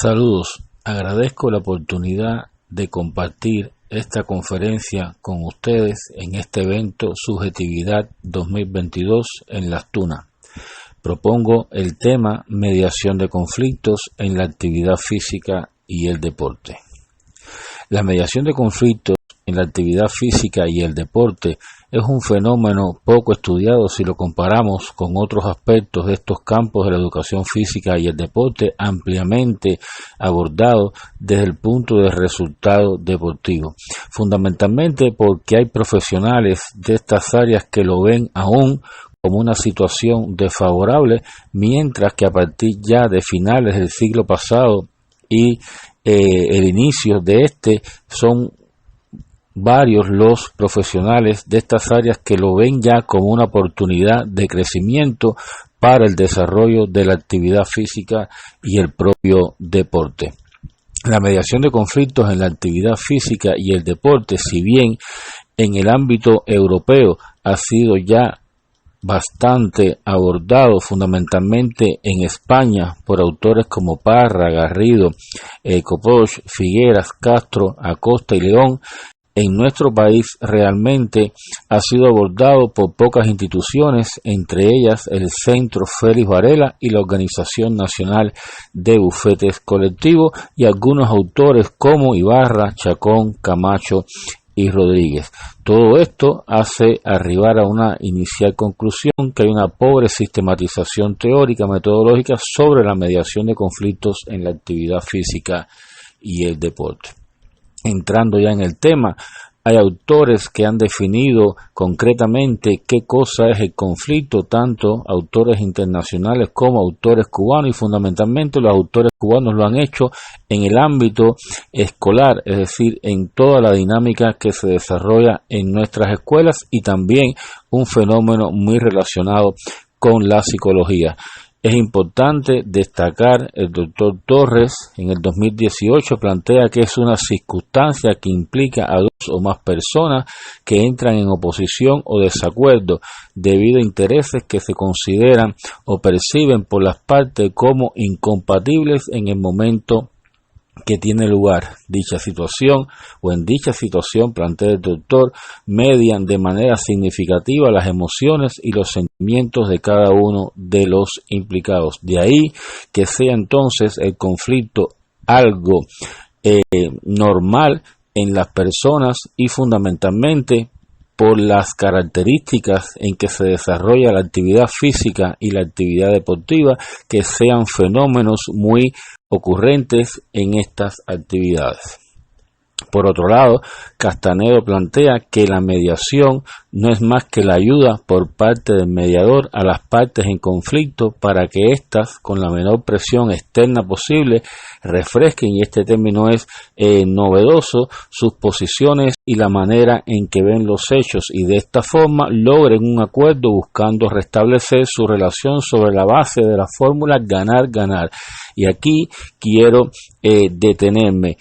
Saludos, agradezco la oportunidad de compartir esta conferencia con ustedes en este evento Subjetividad 2022 en Las Tunas. Propongo el tema mediación de conflictos en la actividad física y el deporte. La mediación de conflictos en la actividad física y el deporte es un fenómeno poco estudiado si lo comparamos con otros aspectos de estos campos de la educación física y el deporte ampliamente abordado desde el punto de resultado deportivo. Fundamentalmente porque hay profesionales de estas áreas que lo ven aún como una situación desfavorable, mientras que a partir ya de finales del siglo pasado y el inicio de este son varios los profesionales de estas áreas que lo ven ya como una oportunidad de crecimiento para el desarrollo de la actividad física y el propio deporte. La mediación de conflictos en la actividad física y el deporte, si bien en el ámbito europeo ha sido ya bastante abordado fundamentalmente en España por autores como Parra, Garrido, Coposch, Figueras, Castro, Acosta y León, en nuestro país realmente ha sido abordado por pocas instituciones, entre ellas el Centro Félix Varela y la Organización Nacional de Bufetes Colectivos y algunos autores como Ibarra, Chacón, Camacho y Rodríguez. Todo esto hace arribar a una inicial conclusión que hay una pobre sistematización teórica metodológica sobre la mediación de conflictos en la actividad física y el deporte. Entrando ya en el tema, hay autores que han definido concretamente qué cosa es el conflicto, tanto autores internacionales como autores cubanos, y fundamentalmente los autores cubanos lo han hecho en el ámbito escolar, es decir, en toda la dinámica que se desarrolla en nuestras escuelas y también un fenómeno muy relacionado con la psicología. Es importante destacar, el doctor Torres en el 2018 plantea que es una circunstancia que implica a dos o más personas que entran en oposición o desacuerdo debido a intereses que se consideran o perciben por las partes como incompatibles en el momento que tiene lugar dicha situación, o en dicha situación, plantea el doctor, median de manera significativa las emociones y los sentimientos de cada uno de los implicados. De ahí que sea entonces el conflicto algo normal en las personas y fundamentalmente por las características en que se desarrolla la actividad física y la actividad deportiva, que sean fenómenos muy ocurrentes en estas actividades. Por otro lado, Castanedo plantea que la mediación no es más que la ayuda por parte del mediador a las partes en conflicto para que éstas, con la menor presión externa posible, refresquen, y este término es novedoso, sus posiciones y la manera en que ven los hechos, y de esta forma logren un acuerdo buscando restablecer su relación sobre la base de la fórmula ganar-ganar. Y aquí quiero detenerme.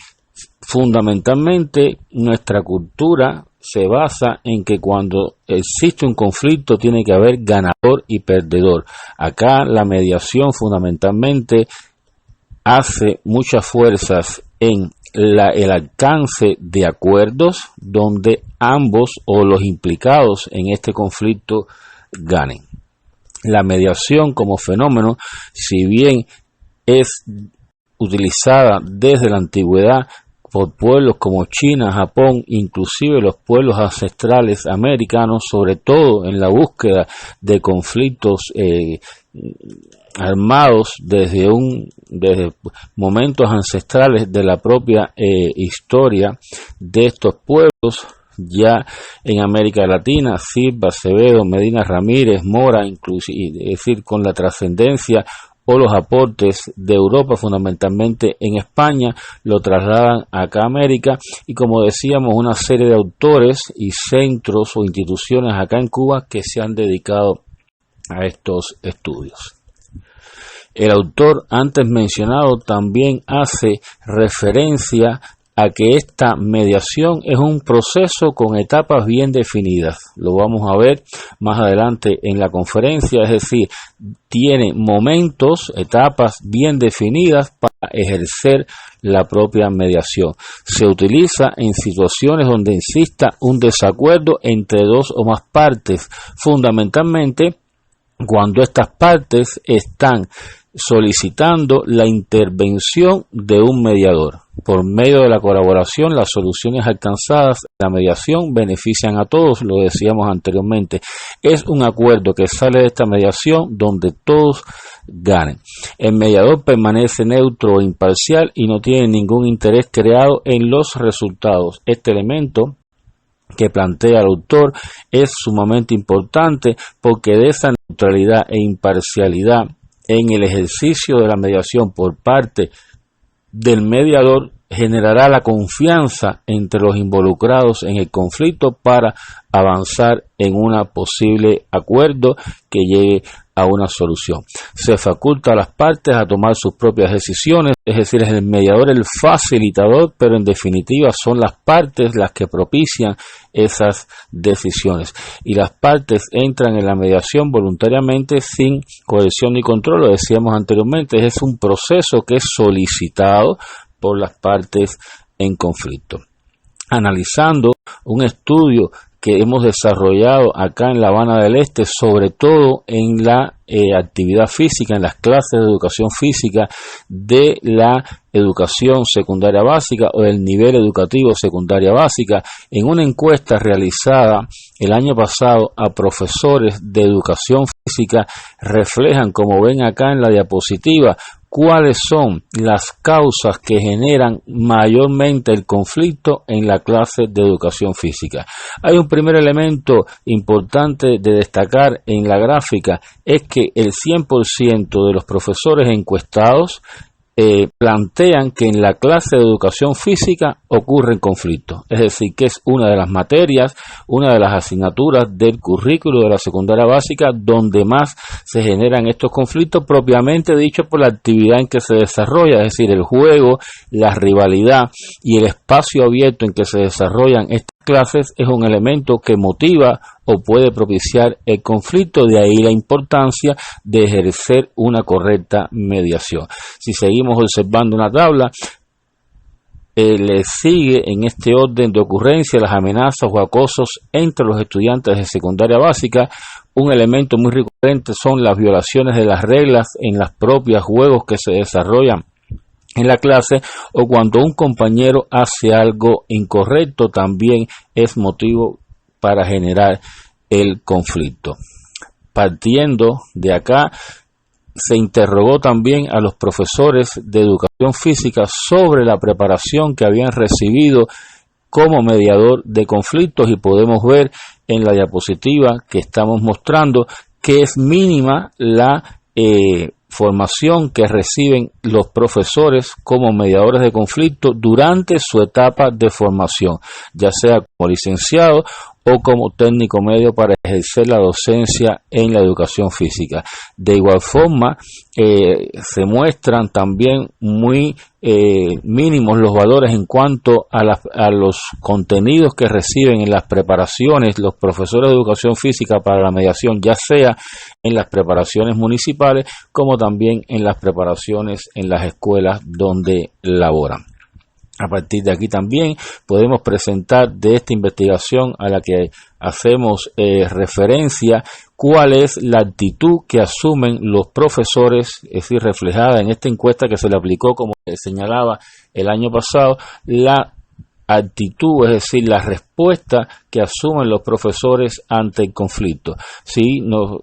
Fundamentalmente, nuestra cultura se basa en que cuando existe un conflicto tiene que haber ganador y perdedor. Acá la mediación fundamentalmente hace muchas fuerzas en el alcance de acuerdos donde ambos o los implicados en este conflicto ganen. La mediación como fenómeno, si bien es utilizada desde la antigüedad por pueblos como China, Japón, inclusive los pueblos ancestrales americanos, sobre todo en la búsqueda de conflictos armados desde momentos ancestrales de la propia historia de estos pueblos. Ya en América Latina, Silva, Acevedo, Medina Ramírez, Mora, inclusive, es decir, con la trascendencia o los aportes de Europa, fundamentalmente en España, lo trasladan acá a América, y como decíamos, una serie de autores y centros o instituciones acá en Cuba que se han dedicado a estos estudios. El autor antes mencionado también hace referencia a que esta mediación es un proceso con etapas bien definidas. Lo vamos a ver más adelante en la conferencia, es decir, tiene momentos, etapas bien definidas para ejercer la propia mediación. Se utiliza en situaciones donde exista un desacuerdo entre dos o más partes, fundamentalmente cuando estas partes están solicitando la intervención de un mediador. Por medio de la colaboración, las soluciones alcanzadas en la mediación benefician a todos, lo decíamos anteriormente. Es un acuerdo que sale de esta mediación donde todos ganen. El mediador permanece neutro e imparcial y no tiene ningún interés creado en los resultados. Este elemento que plantea el autor es sumamente importante porque de esa neutralidad e imparcialidad en el ejercicio de la mediación por parte del mediador generará la confianza entre los involucrados en el conflicto para avanzar en un posible acuerdo que llegue a una solución. Se faculta a las partes a tomar sus propias decisiones, es decir, es el mediador el facilitador, pero en definitiva son las partes las que propician esas decisiones. Y las partes entran en la mediación voluntariamente sin coerción ni control, lo decíamos anteriormente, es un proceso que es solicitado por las partes en conflicto. Analizando un estudio que hemos desarrollado acá en La Habana del Este, sobre todo en la actividad física, en las clases de educación física de la educación secundaria básica o del nivel educativo secundaria básica, en una encuesta realizada el año pasado a profesores de educación física, reflejan, como ven acá en la diapositiva, cuáles son las causas que generan mayormente el conflicto en la clase de educación física. Hay un primer elemento importante de destacar en la gráfica, es que el 100% de los profesores encuestados plantean que en la clase de educación física ocurren conflictos, es decir, que es una de las materias, una de las asignaturas del currículo de la secundaria básica donde más se generan estos conflictos, propiamente dicho por la actividad en que se desarrolla, es decir, el juego, la rivalidad y el espacio abierto en que se desarrollan estas clases es un elemento que motiva o puede propiciar el conflicto, de ahí la importancia de ejercer una correcta mediación. Si seguimos observando una tabla, le sigue en este orden de ocurrencia las amenazas o acosos entre los estudiantes de secundaria básica. Un elemento muy recurrente son las violaciones de las reglas en las propias juegos que se desarrollan en la clase, o cuando un compañero hace algo incorrecto también es motivo para generar el conflicto. Partiendo de acá, se interrogó también a los profesores de educación física sobre la preparación que habían recibido como mediador de conflictos y podemos ver en la diapositiva que estamos mostrando que es mínima la formación que reciben los profesores como mediadores de conflicto durante su etapa de formación, ya sea como licenciado o como técnico medio para ejercer la docencia en la educación física. De igual forma, se muestran también muy mínimos los valores en cuanto a los contenidos que reciben en las preparaciones los profesores de educación física para la mediación, ya sea en las preparaciones municipales como también en las preparaciones en las escuelas donde laboran. A partir de aquí también podemos presentar de esta investigación a la que hacemos referencia cuál es la actitud que asumen los profesores, es decir, reflejada en esta encuesta que se le aplicó, como señalaba el año pasado, la actitud, es decir, la respuesta que asumen los profesores ante el conflicto. Si nos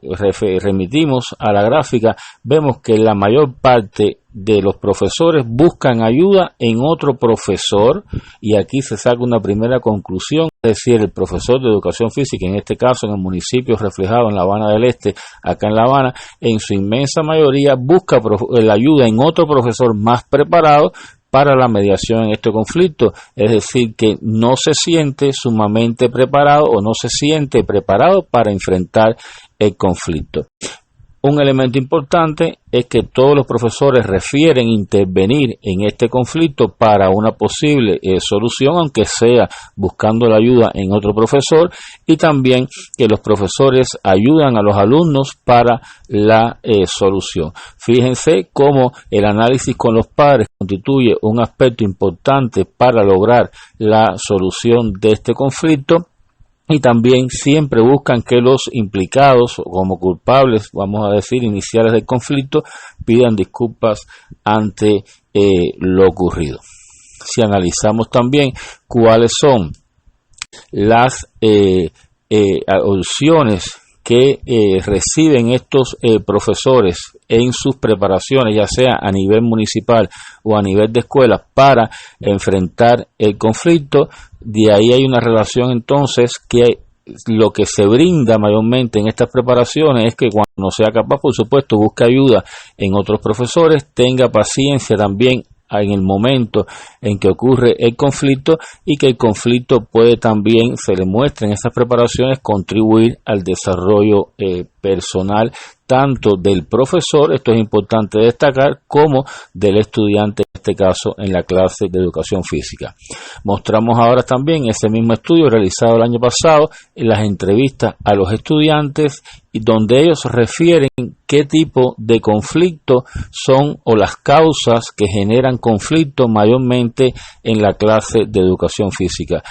remitimos a la gráfica, vemos que la mayor parte de los profesores buscan ayuda en otro profesor, y aquí se saca una primera conclusión, es decir, el profesor de educación física, en este caso en el municipio reflejado en La Habana del Este, acá en La Habana, en su inmensa mayoría busca la ayuda en otro profesor más preparado para la mediación en este conflicto, es decir, que no se siente sumamente preparado o no se siente preparado para enfrentar el conflicto. Un elemento importante es que todos los profesores refieren intervenir en este conflicto para una posible solución, aunque sea buscando la ayuda en otro profesor, y también que los profesores ayudan a los alumnos para la solución. Fíjense cómo el análisis con los padres constituye un aspecto importante para lograr la solución de este conflicto. Y también siempre buscan que los implicados como culpables, vamos a decir, iniciales del conflicto, pidan disculpas ante lo ocurrido. Si analizamos también cuáles son las opciones que reciben estos profesores en sus preparaciones, ya sea a nivel municipal o a nivel de escuela, para enfrentar el conflicto, de ahí hay una relación entonces que lo que se brinda mayormente en estas preparaciones es que cuando sea capaz, por supuesto, busque ayuda en otros profesores, tenga paciencia también en el momento en que ocurre el conflicto, y que el conflicto puede también, se le muestra en estas preparaciones, contribuir al desarrollo personal tanto del profesor, esto es importante destacar, como del estudiante, en este caso en la clase de educación física. Mostramos ahora también ese mismo estudio realizado el año pasado en las entrevistas a los estudiantes, y donde ellos refieren qué tipo de conflicto son o las causas que generan conflicto mayormente en la clase de educación física.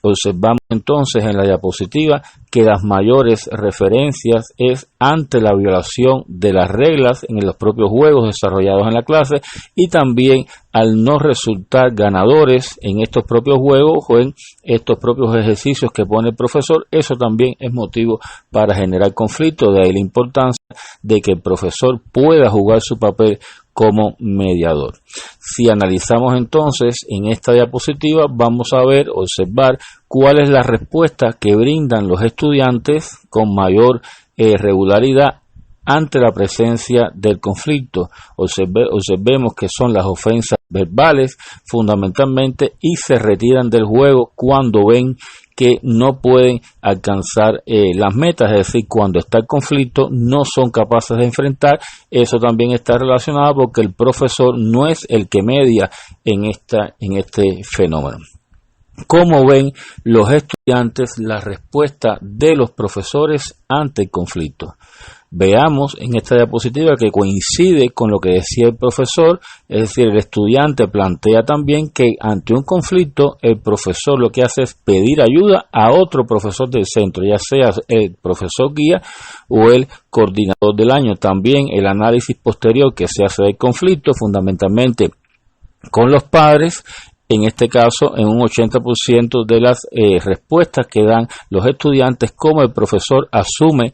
Observamos entonces en la diapositiva que las mayores referencias es ante la violación de las reglas en los propios juegos desarrollados en la clase, y también al no resultar ganadores en estos propios juegos o en estos propios ejercicios que pone el profesor. Eso también es motivo para generar conflicto, de ahí la importancia de que el profesor pueda jugar su papel como mediador. Si analizamos entonces en esta diapositiva, vamos a observar cuál es la respuesta que brindan los estudiantes con mayor regularidad ante la presencia del conflicto. Observemos que son las ofensas verbales fundamentalmente, y se retiran del juego cuando ven que no pueden alcanzar las metas, es decir, cuando está el conflicto no son capaces de enfrentar. Eso también está relacionado porque el profesor no es el que media en este fenómeno. ¿Cómo ven los estudiantes la respuesta de los profesores ante el conflicto? Veamos en esta diapositiva que coincide con lo que decía el profesor, es decir, el estudiante plantea también que ante un conflicto el profesor lo que hace es pedir ayuda a otro profesor del centro, ya sea el profesor guía o el coordinador del año. También el análisis posterior que se hace del conflicto, fundamentalmente con los padres, en este caso en un 80% de las respuestas que dan los estudiantes, como el profesor asume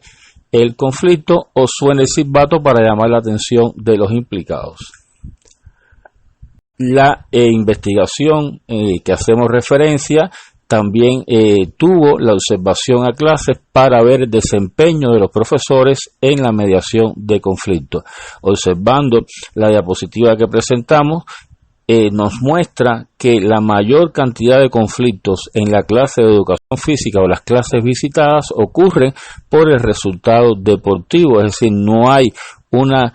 el conflicto o suena el silbato para llamar la atención de los implicados. La investigación que hacemos referencia también tuvo la observación a clases para ver el desempeño de los profesores en la mediación de conflictos. Observando la diapositiva que presentamos, nos muestra que la mayor cantidad de conflictos en la clase de educación física o las clases visitadas ocurren por el resultado deportivo, es decir, no hay una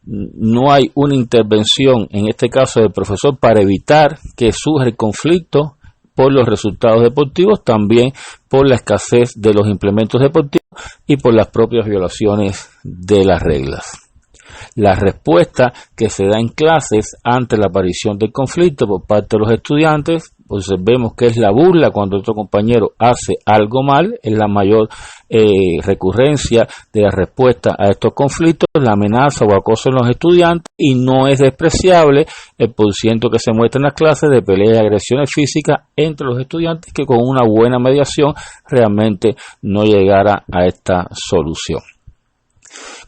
no hay una intervención, en este caso del profesor, para evitar que surja el conflicto por los resultados deportivos, también por la escasez de los implementos deportivos y por las propias violaciones de las reglas. La respuesta que se da en clases ante la aparición del conflicto por parte de los estudiantes, observemos que es la burla cuando otro compañero hace algo mal, es la mayor recurrencia de la respuesta a estos conflictos, la amenaza o acoso en los estudiantes, y no es despreciable el porciento que se muestra en las clases de peleas y agresiones físicas entre los estudiantes, que con una buena mediación realmente no llegara a esta solución.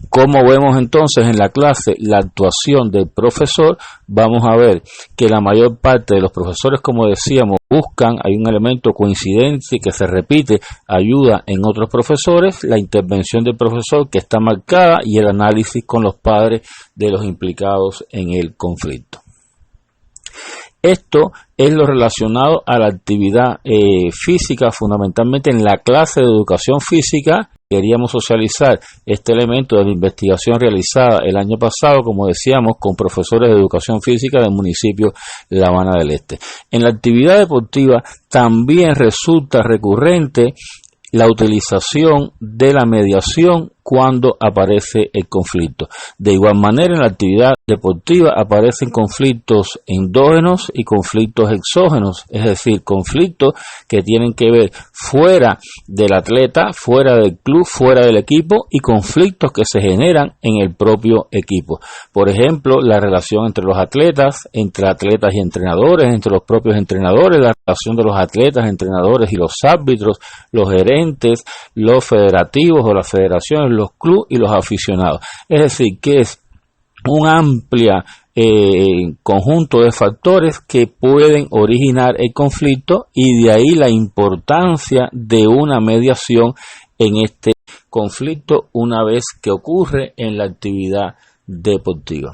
¿Cómo vemos entonces en la clase la actuación del profesor? Vamos a ver que la mayor parte de los profesores, como decíamos, hay un elemento coincidente que se repite, ayuda en otros profesores, la intervención del profesor que está marcada y el análisis con los padres de los implicados en el conflicto. Esto es lo relacionado a la actividad física, fundamentalmente en la clase de educación física, queríamos socializar este elemento de la investigación realizada el año pasado, como decíamos, con profesores de educación física del municipio La Habana del Este. En la actividad deportiva también resulta recurrente la utilización de la mediación cuando aparece el conflicto. De igual manera, en la actividad deportiva aparecen conflictos endógenos y conflictos exógenos, es decir, conflictos que tienen que ver fuera del atleta, fuera del club, fuera del equipo, y conflictos que se generan en el propio equipo. Por ejemplo, la relación entre los atletas, entre atletas y entrenadores, entre los propios entrenadores, la relación de los atletas, entrenadores y los árbitros, los gerentes, los federativos o las federaciones, los clubes y los aficionados. Es decir, que es un amplio conjunto de factores que pueden originar el conflicto, y de ahí la importancia de una mediación en este conflicto una vez que ocurre en la actividad deportiva.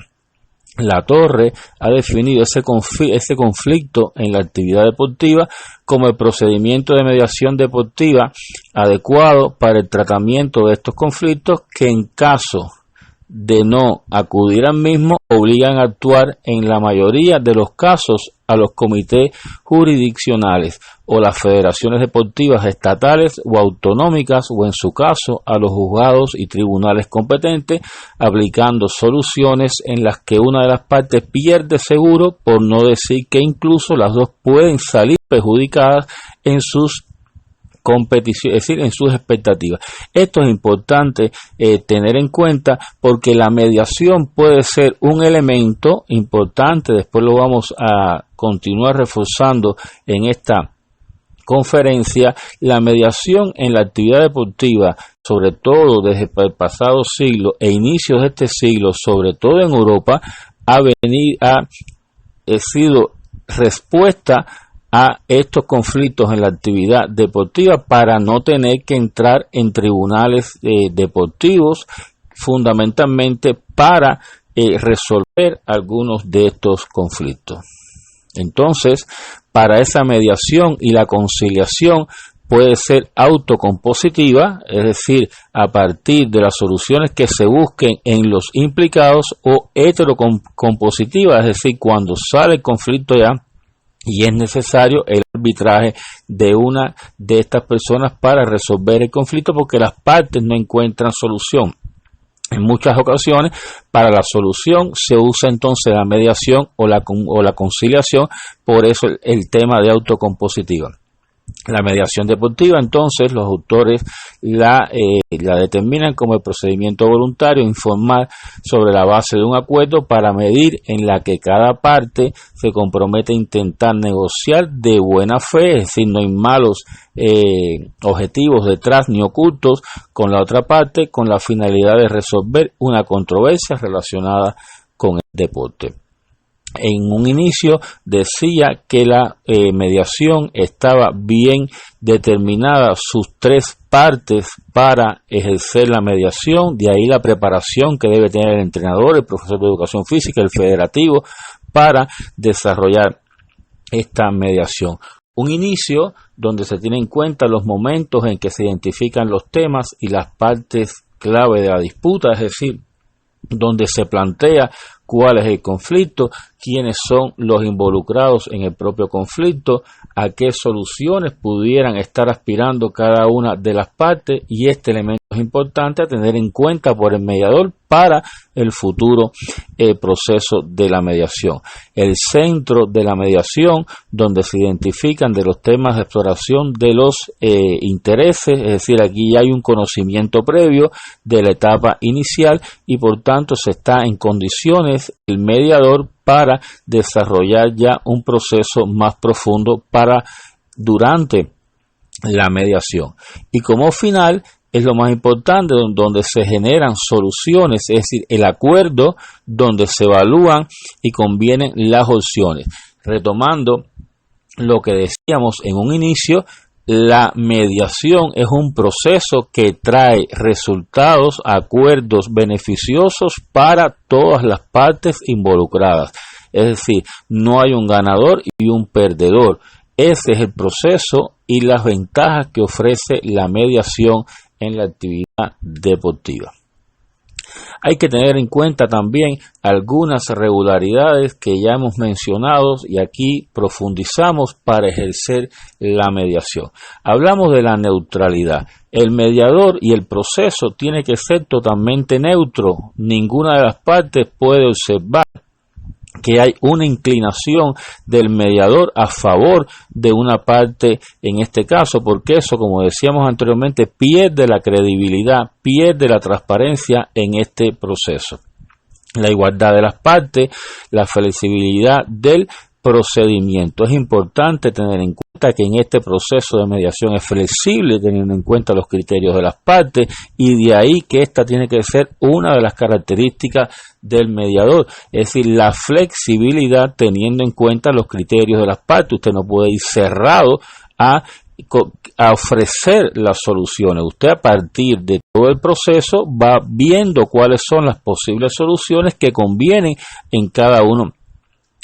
La Torre ha definido ese conflicto en la actividad deportiva como el procedimiento de mediación deportiva adecuado para el tratamiento de estos conflictos que, en caso de no acudir al mismo, obligan a actuar en la mayoría de los casos a los comités jurisdiccionales o las federaciones deportivas estatales o autonómicas, o en su caso a los juzgados y tribunales competentes, aplicando soluciones en las que una de las partes pierde seguro, por no decir que incluso las dos pueden salir perjudicadas en sus competición, es decir, en sus expectativas. Esto es importante tener en cuenta, porque la mediación puede ser un elemento importante. Después lo vamos a continuar reforzando en esta conferencia. La mediación en la actividad deportiva, sobre todo desde el pasado siglo e inicios de este siglo, sobre todo en Europa, ha sido respuesta a estos conflictos en la actividad deportiva, para no tener que entrar en tribunales deportivos, fundamentalmente para resolver algunos de estos conflictos. Entonces, para esa mediación y la conciliación puede ser autocompositiva, es decir, a partir de las soluciones que se busquen en los implicados, o heterocompositiva, es decir, cuando sale el conflicto ya y es necesario el arbitraje de una de estas personas para resolver el conflicto, porque las partes no encuentran solución. En muchas ocasiones, para la solución se usa entonces la mediación o la conciliación, por eso el tema de autocompositiva. La mediación deportiva, entonces, los autores la determinan como el procedimiento voluntario informal sobre la base de un acuerdo para medir, en la que cada parte se compromete a intentar negociar de buena fe, es decir, no hay malos objetivos detrás ni ocultos con la otra parte, con la finalidad de resolver una controversia relacionada con el deporte. En un inicio decía que la mediación estaba bien determinada, sus tres partes para ejercer la mediación, de ahí la preparación que debe tener el entrenador, el profesor de educación física, el federativo, para desarrollar esta mediación. Un inicio donde se tiene en cuenta los momentos en que se identifican los temas y las partes clave de la disputa, es decir, donde se plantea cuál es el conflicto, quiénes son los involucrados en el propio conflicto, a qué soluciones pudieran estar aspirando cada una de las partes, y este elemento es importante a tener en cuenta por el mediador para el futuro proceso de la mediación. El centro de la mediación, donde se identifican de los temas de exploración de los intereses, es decir, aquí ya hay un conocimiento previo de la etapa inicial, y por tanto se está en condiciones el mediador para desarrollar ya un proceso más profundo durante la mediación. Y como final, es lo más importante, donde se generan soluciones, es decir, el acuerdo, donde se evalúan y convienen las opciones. Retomando lo que decíamos en un inicio, la mediación es un proceso que trae resultados, acuerdos beneficiosos para todas las partes involucradas. Es decir, no hay un ganador y un perdedor. Ese es el proceso y las ventajas que ofrece la mediación en la actividad deportiva. Hay que tener en cuenta también algunas regularidades que ya hemos mencionado y aquí profundizamos para ejercer la mediación. Hablamos de la neutralidad. El mediador y el proceso tiene que ser totalmente neutro. Ninguna de las partes puede observar que hay una inclinación del mediador a favor de una parte en este caso, porque eso, como decíamos anteriormente, pierde la credibilidad, pierde la transparencia en este proceso. La igualdad de las partes, la flexibilidad del procedimiento. Es importante tener en cuenta que en este proceso de mediación es flexible teniendo en cuenta los criterios de las partes y de ahí que esta tiene que ser una de las características del mediador, es decir, la flexibilidad teniendo en cuenta los criterios de las partes. Usted no puede ir cerrado a ofrecer las soluciones. Usted a partir de todo el proceso va viendo cuáles son las posibles soluciones que convienen en cada uno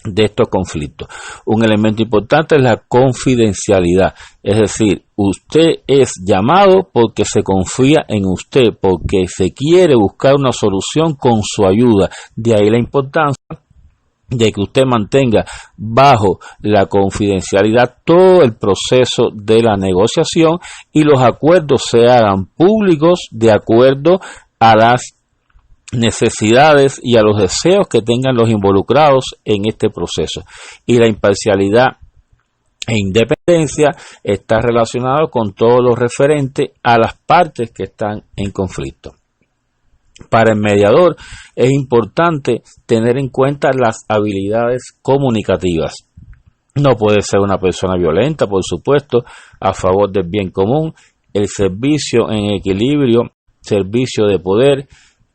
de estos conflictos. Un elemento importante es la confidencialidad, es decir, usted es llamado porque se confía en usted, porque se quiere buscar una solución con su ayuda. De ahí la importancia de que usted mantenga bajo la confidencialidad todo el proceso de la negociación y los acuerdos se hagan públicos de acuerdo a las necesidades y a los deseos que tengan los involucrados en este proceso. Y la imparcialidad e independencia está relacionado con todo lo referente a las partes que están en conflicto. Para el mediador es importante tener en cuenta las habilidades comunicativas. No puede ser una persona violenta, por supuesto, a favor del bien común, el servicio en equilibrio, servicio de poder,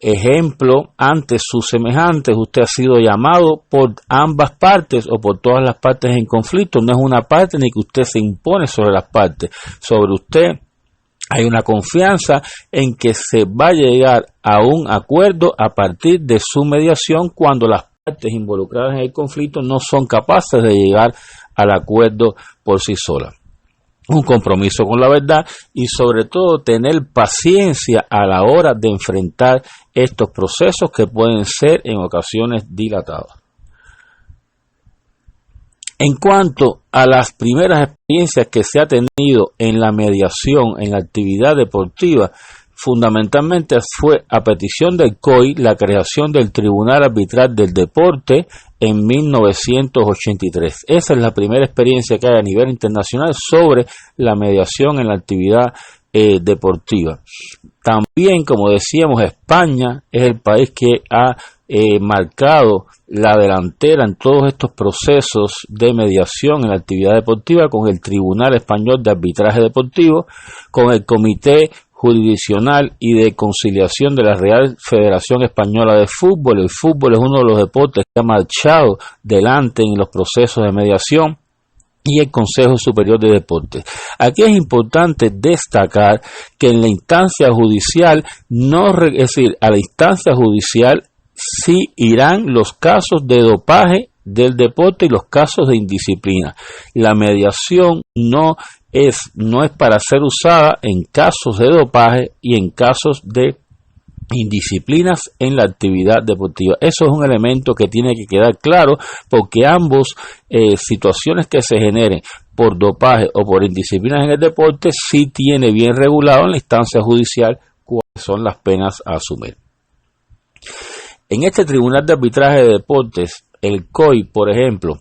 ejemplo ante sus semejantes. Usted ha sido llamado por ambas partes o por todas las partes en conflicto. No es una parte ni que usted se impone sobre las partes. Sobre usted hay una confianza en que se va a llegar a un acuerdo a partir de su mediación cuando las partes involucradas en el conflicto no son capaces de llegar al acuerdo por sí solas. Un compromiso con la verdad y sobre todo tener paciencia a la hora de enfrentar estos procesos que pueden ser en ocasiones dilatados. En cuanto a las primeras experiencias que se ha tenido en la mediación en la actividad deportiva, fundamentalmente fue a petición del COI la creación del Tribunal Arbitral del Deporte en 1983. Esa es la primera experiencia que hay a nivel internacional sobre la mediación en la actividad deportiva. También, como decíamos, España es el país que ha marcado la delantera en todos estos procesos de mediación en la actividad deportiva con el Tribunal Español de Arbitraje Deportivo, con el Comité Jurisdiccional y de Conciliación de la Real Federación Española de Fútbol. El fútbol es uno de los deportes que ha marchado delante en los procesos de mediación, y el Consejo Superior de Deportes. Aquí es importante destacar que en la instancia judicial, es decir, a la instancia judicial sí irán los casos de dopaje del deporte y los casos de indisciplina. La mediación no es para ser usada en casos de dopaje y en casos de indisciplinas en la actividad deportiva. Eso es un elemento que tiene que quedar claro porque ambos situaciones que se generen por dopaje o por indisciplinas en el deporte sí tiene bien regulado en la instancia judicial cuáles son las penas a asumir. En este Tribunal de Arbitraje de Deportes, el COI, por ejemplo,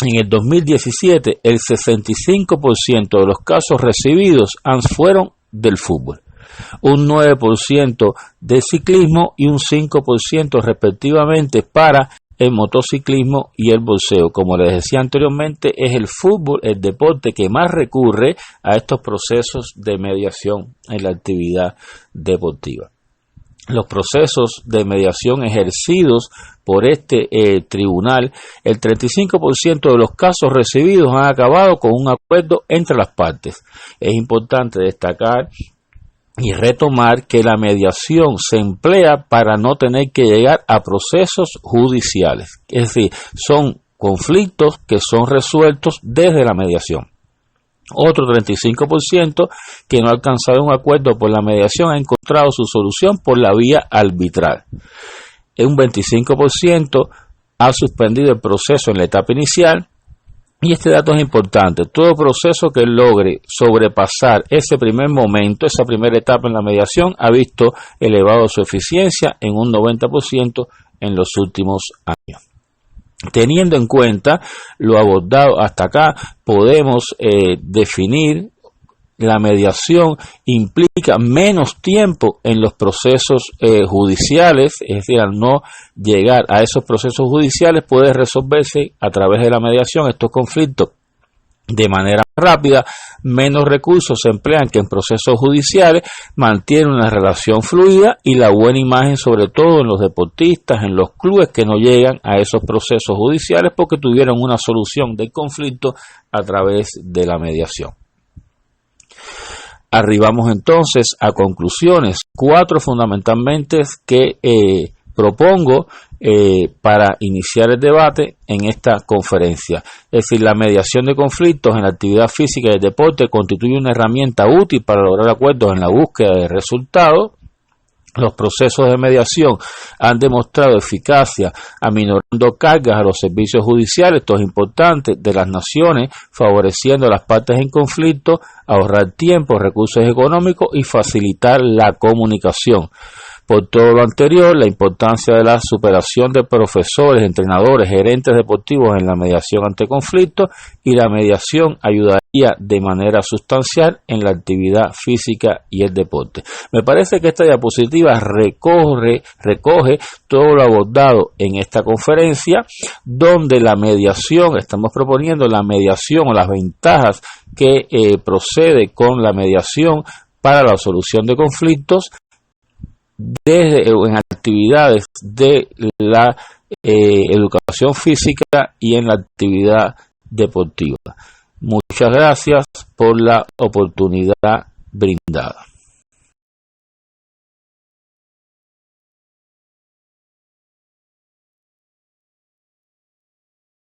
en el 2017 el 65% de los casos recibidos fueron del fútbol, un 9% de ciclismo y un 5% respectivamente para el motociclismo y el boxeo. Como les decía anteriormente, es el fútbol el deporte que más recurre a estos procesos de mediación en la actividad deportiva. Los procesos de mediación ejercidos por este tribunal, el 35% de los casos recibidos han acabado con un acuerdo entre las partes. Es importante destacar y retomar que la mediación se emplea para no tener que llegar a procesos judiciales. Es decir, son conflictos que son resueltos desde la mediación. Otro 35% que no ha alcanzado un acuerdo por la mediación ha encontrado su solución por la vía arbitral. Un 25% ha suspendido el proceso en la etapa inicial. Y este dato es importante. Todo proceso que logre sobrepasar ese primer momento, esa primera etapa en la mediación, ha visto elevado su eficiencia en un 90% en los últimos años. Teniendo en cuenta lo abordado hasta acá, podemos definir la mediación implica menos tiempo en los procesos judiciales, es decir, al no llegar a esos procesos judiciales puede resolverse a través de la mediación estos conflictos de manera rápida, menos recursos se emplean que en procesos judiciales, mantiene una relación fluida y la buena imagen sobre todo en los deportistas, en los clubes que no llegan a esos procesos judiciales porque tuvieron una solución del conflicto a través de la mediación. Arribamos entonces a conclusiones, 4 fundamentalmente que propongo para iniciar el debate en esta conferencia. Es decir, la mediación de conflictos en la actividad física y el deporte constituye una herramienta útil para lograr acuerdos en la búsqueda de resultados. Los procesos de mediación han demostrado eficacia aminorando cargas a los servicios judiciales, esto es importante, de las naciones, favoreciendo a las partes en conflicto, ahorrar tiempo, recursos económicos y facilitar la comunicación. Por todo lo anterior, la importancia de la superación de profesores, entrenadores, gerentes deportivos en la mediación ante conflictos y la mediación ayudaría de manera sustancial en la actividad física y el deporte. Me parece que esta diapositiva recoge todo lo abordado en esta conferencia, donde la mediación, estamos proponiendo la mediación o las ventajas que procede con la mediación para la solución de conflictos, en actividades de la educación física y en la actividad deportiva. Muchas gracias por la oportunidad brindada.